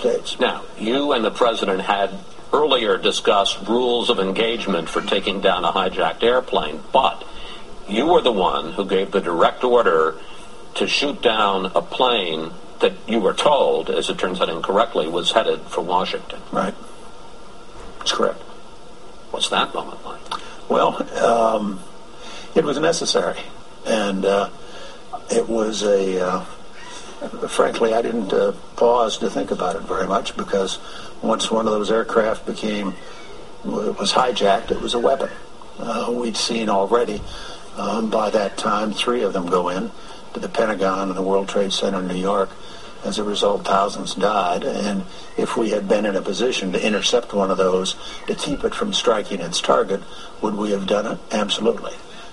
States. Now, you and the president had earlier discussed rules of engagement for taking down a hijacked airplane, but you were the one who gave the direct order to shoot down a plane that you were told, as it turns out incorrectly, was headed for Washington. Right. That's correct. What's that moment like? Well, it was necessary, and it was frankly, I didn't pause to think about it very much, because once one of those aircraft was hijacked, it was a weapon. We'd seen already, by that time, 3 of them go in to the Pentagon and the World Trade Center in New York. As a result, thousands died, and if we had been in a position to intercept one of those, to keep it from striking its target, would we have done it? Absolutely.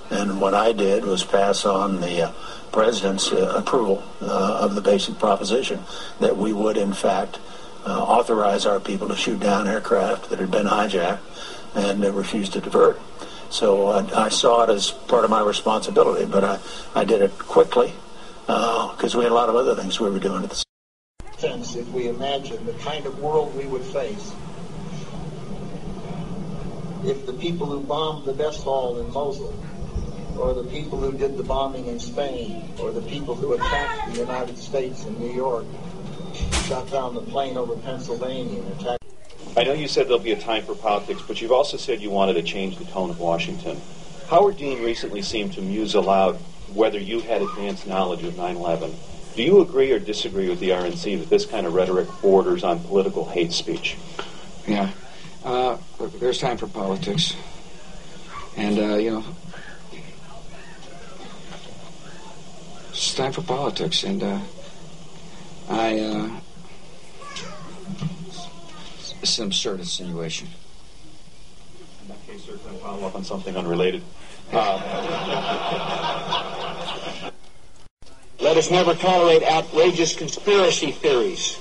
And what I did was pass on the President's approval of the basic proposition that we would, in fact, authorize our people to shoot down aircraft that had been hijacked and refused to divert. So I saw it as part of my responsibility, but I did it quickly because we had a lot of other things we were doing at the same time. If we imagine the kind of world we would face if the people who bombed the Best Hall in Mosul, or the people who did the bombing in Spain, or the people who attacked the United States in New York, shot down the plane over Pennsylvania and attacked... I know you said there'll be a time for politics, but you've also said you wanted to change the tone of Washington. Howard Dean recently seemed to muse aloud whether you had advanced knowledge of 9/11. Do you agree or disagree with the RNC that this kind of rhetoric borders on political hate speech? Yeah. There's time for politics. And, it's time for politics, and it's an absurd insinuation. In that case, sir, can I follow up on something unrelated? Let us never tolerate outrageous conspiracy theories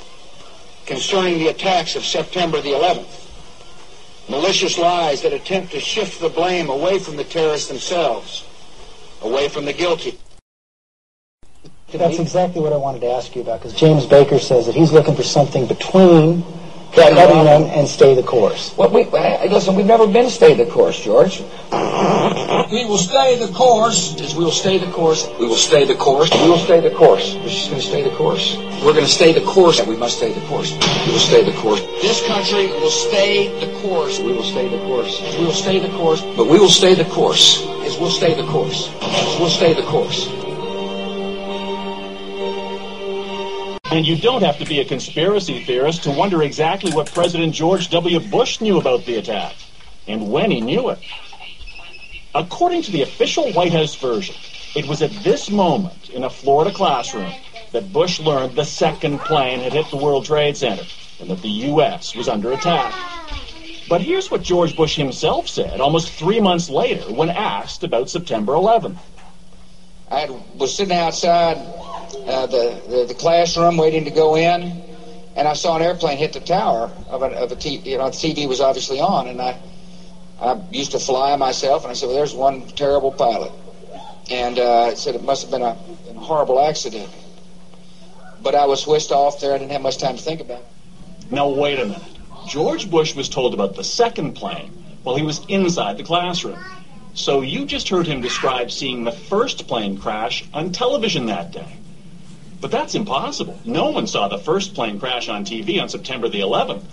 concerning the attacks of September the 11th. Malicious lies that attempt to shift the blame away from the terrorists themselves, away from the guilty. That's exactly what I wanted to ask you about, because James Baker says that he's looking for something between cutting them and stay the course. Well, listen, we've never been stay the course, George. We will stay the course. We will stay the course. We will stay the course. We will stay the course. We're just going to stay the course. We're going to stay the course. We must stay the course. We will stay the course. This country will stay the course. We will stay the course. We will stay the course. But we will stay the course. We'll stay the course. We'll stay the course. And you don't have to be a conspiracy theorist to wonder exactly what President George W. Bush knew about the attack, and when he knew it. According to the official White House version, it was at this moment in a Florida classroom that Bush learned the second plane had hit the World Trade Center and that the U.S. was under attack. But here's what George Bush himself said almost 3 months later when asked about September 11th. I was sitting outside the classroom waiting to go in, and I saw an airplane hit the tower of a TV. The TV was obviously on, and I used to fly myself, and I said, well, there's one terrible pilot. And it said it must have been a horrible accident. But I was whisked off there. I didn't have much time to think about it. Now, wait a minute. George Bush was told about the second plane while he was inside the classroom. So you just heard him describe seeing the first plane crash on television that day. But that's impossible. No one saw the first plane crash on TV on September the 11th.